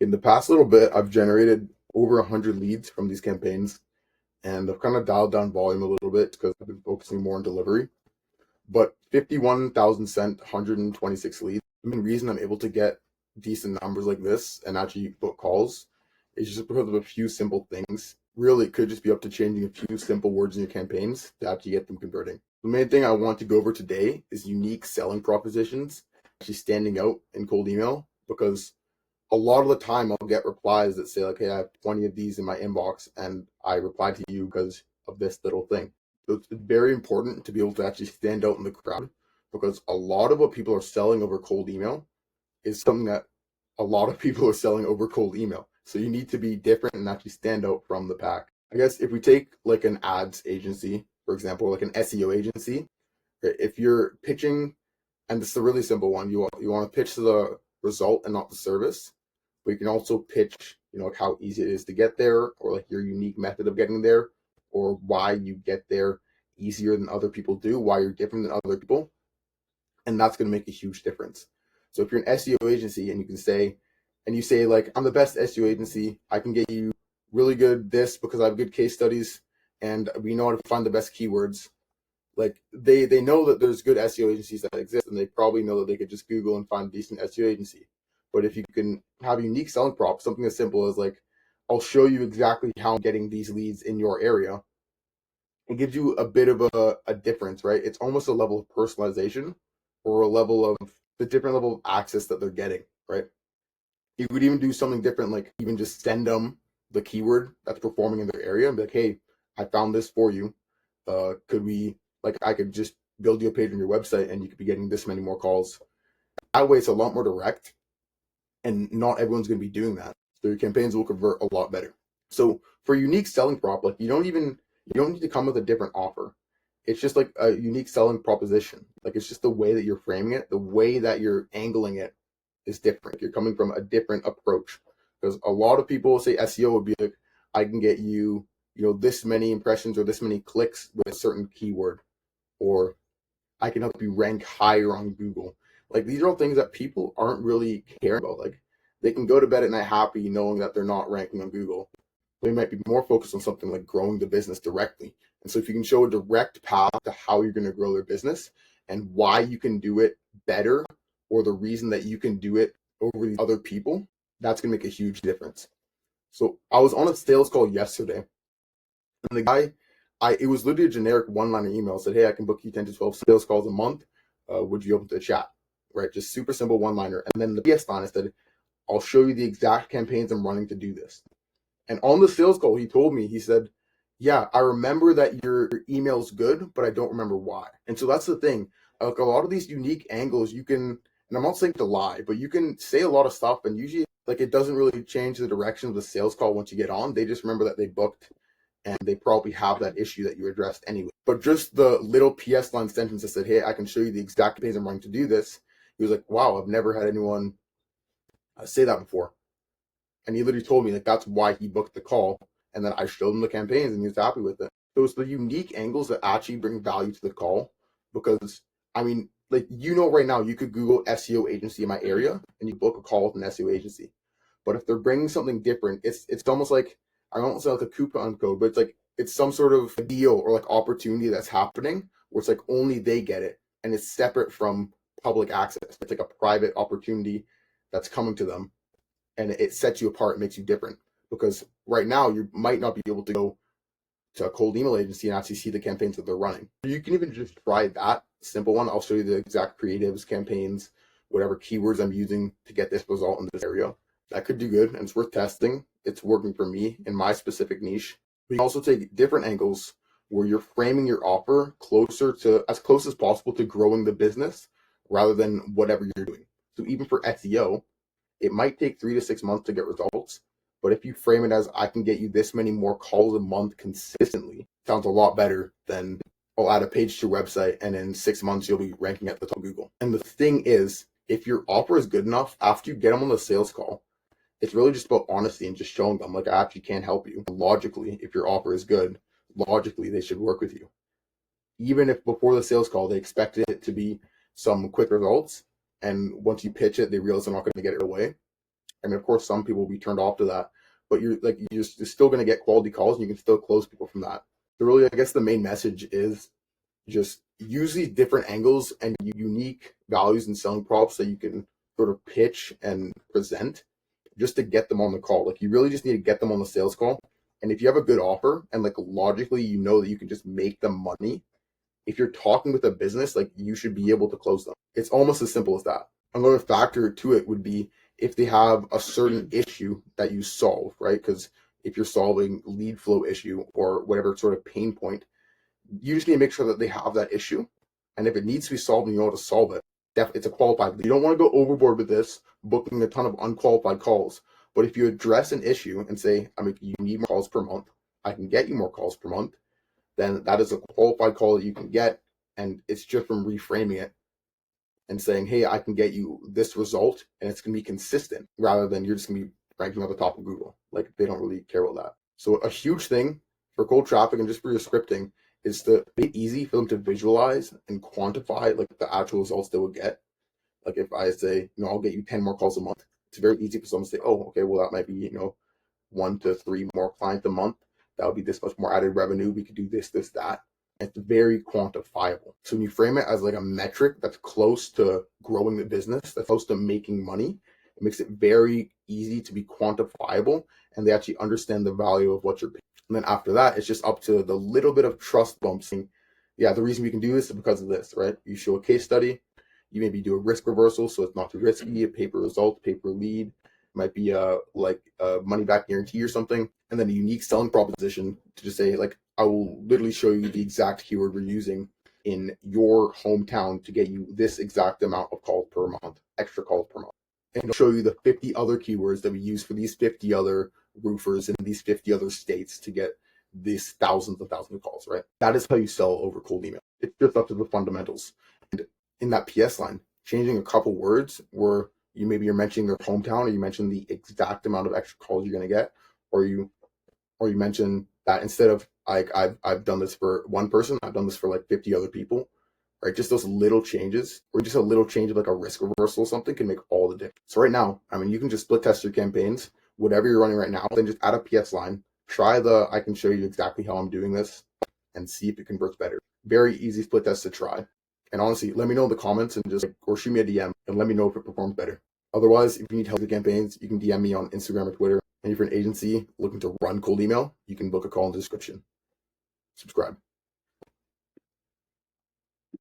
In the past little bit, I've generated over 100 leads from these campaigns, and I've kind of dialed down volume a little bit because I've been focusing more on delivery. But 51,000 sent, 126 leads. The main reason I'm able to get decent numbers like this and actually book calls is just because of a few simple things. Really, it could just be up to changing a few simple words in your campaigns to actually get them converting. The main thing I want to go over today is unique selling propositions actually standing out in cold email, because a lot of the time I'll get replies that say like, hey, I have 20 of these in my inbox and I replied to you because of this little thing. So it's very important to be able to actually stand out in the crowd, because a lot of what people are selling over cold email is something that a lot of people are selling over cold email. So you need to be different and actually stand out from the pack. I guess if we take like an ads agency, for example, like an SEO agency, if you're pitching, and this is a really simple one, you want to pitch the result and not the service, but you can also pitch, like how easy it is to get there, or like your unique method of getting there, or why you get there easier than other people do, why you're different than other people. And that's going to make a huge difference. So if you're an SEO agency and you say like, I'm the best SEO agency, I can get you really good this because I have good case studies and we know how to find the best keywords. Like they know that there's good SEO agencies that exist, and they probably know that they could just Google and find a decent SEO agency. But if you can have a unique selling prop, something as simple as like, I'll show you exactly how I'm getting these leads in your area, it gives you a bit of a difference, right? It's almost a level of personalization, or a level of the different level of access that they're getting, right? You could even do something different, like even just send them the keyword that's performing in their area and be like, hey, I found this for you. I could just build you a page on your website and you could be getting this many more calls. That way it's a lot more direct, and not everyone's going to be doing that. So your campaigns will convert a lot better. So for unique selling prop, like you don't need to come with a different offer. It's just like a unique selling proposition. Like it's just the way that you're framing it, the way that you're angling it is different. You're coming from a different approach. Because a lot of people say SEO would be like, I can get you, this many impressions or this many clicks with a certain keyword, or I can help you rank higher on Google. Like these are all things that people aren't really caring about. Like they can go to bed at night happy knowing that they're not ranking on Google. They might be more focused on something like growing the business directly. And so if you can show a direct path to how you're going to grow their business and why you can do it better, or the reason that you can do it over these other people, that's going to make a huge difference. So I was on a sales call yesterday, and the guy, it was literally a generic one-liner email. Said, hey, I can book you 10 to 12 sales calls a month. Would you open to chat? Right? Just super simple one-liner. And then the PS line said, I'll show you the exact campaigns I'm running to do this. And on the sales call, he told me, he said, yeah, I remember that your email's good, but I don't remember why. And so that's the thing. Like a lot of these unique angles, you can, and I'm not saying to lie, but you can say a lot of stuff, and usually like it doesn't really change the direction of the sales call once you get on. They just remember that they booked, and they probably have that issue that you addressed anyway. But just the little PS line sentence that said, hey, I can show you the exact page I'm running to do this. He was like, wow, I've never had anyone say that before. And he literally told me like that's why he booked the call. And then I showed him the campaigns and he was happy with it. So it's the unique angles that actually bring value to the call. Because like right now you could Google SEO agency in my area and you book a call with an SEO agency. But if they're bringing something different, it's almost like, I don't say like a coupon code, but it's some sort of deal or like opportunity that's happening where it's like only they get it and it's separate from public access. It's like a private opportunity that's coming to them, and it sets you apart, makes you different. Because right now you might not be able to go to a cold email agency and actually see the campaigns that they're running. You can even just try that simple one. I'll show you the exact creatives, campaigns, whatever keywords I'm using to get this result in this area. That could do good, and it's worth testing. It's working for me in my specific niche. But you can also take different angles where you're framing your offer as close as possible to growing the business rather than whatever you're doing. So even for SEO, it might take 3 to 6 months to get results. But if you frame it as, I can get you this many more calls a month consistently, sounds a lot better than, I'll add a page to your website and in 6 months you'll be ranking at the top of Google. And the thing is, if your offer is good enough, after you get them on the sales call, it's really just about honesty and just showing them like, I actually can't help you. Logically, if your offer is good, logically they should work with you. Even if before the sales call they expected it to be some quick results, and once you pitch it, they realize they're not going to get it away, I mean, of course, some people will be turned off to that, but you're still going to get quality calls and you can still close people from that. So really, I guess the main message is just use these different angles and unique values and selling props that you can sort of pitch and present just to get them on the call. Like you really just need to get them on the sales call. And if you have a good offer and like logically you know that you can just make them money, if you're talking with a business, like you should be able to close them. It's almost as simple as that. Another factor to it would be if they have a certain issue that you solve, right? Because if you're solving lead flow issue or whatever sort of pain point, you just need to make sure that they have that issue. And if it needs to be solved and you know how to solve it, it's a qualified lead. You don't want to go overboard with this, booking a ton of unqualified calls. But if you address an issue and say, I mean, you need more calls per month, I can get you more calls per month, then that is a qualified call that you can get. And it's just from reframing it and saying, hey, I can get you this result and it's going to be consistent rather than you're just going to be ranking at the top of Google. Like they don't really care about that. So a huge thing for cold traffic and just for your scripting is to make it easy for them to visualize and quantify like the actual results they will get. Like if I say, I'll get you 10 more calls a month, it's very easy for someone to say, oh, okay, well, that might be, 1 to 3 more clients a month. That would be this much more added revenue. We could do this, that. It's very quantifiable. So when you frame it as like a metric that's close to growing the business, that's close to making money, it makes it very easy to be quantifiable and they actually understand the value of what you're paying. And then after that, it's just up to the little bit of trust bumps. Yeah, the reason we can do this is because of this, right? You show a case study, you maybe do a risk reversal, so it's not too risky, a paper result, paper lead, might be a money back guarantee or something, and then a unique selling proposition to just say, like, I will literally show you the exact keyword we're using in your hometown to get you this exact amount of calls per month, extra calls per month. And I'll show you the 50 other keywords that we use for these 50 other roofers in these 50 other states to get these thousands of calls, right? That is how you sell over cold email. It's just up to the fundamentals. And in that PS line, changing a couple words where you're mentioning their hometown, or you mention the exact amount of extra calls you're going to get, or you mention that instead of like I've done this for one person, I've done this for like 50 other people, right? Just those little changes, or just a little change of like a risk reversal or something can make all the difference. So right now, I mean, you can just split test your campaigns, whatever you're running right now, then just add a PS line, try I can show you exactly how I'm doing this and see if it converts better. Very easy split test to try. And honestly, let me know in the comments and or shoot me a DM and let me know if it performs better. Otherwise, if you need help with campaigns, you can DM me on Instagram or Twitter. And if you're an agency looking to run cold email, you can book a call in the description. Subscribe.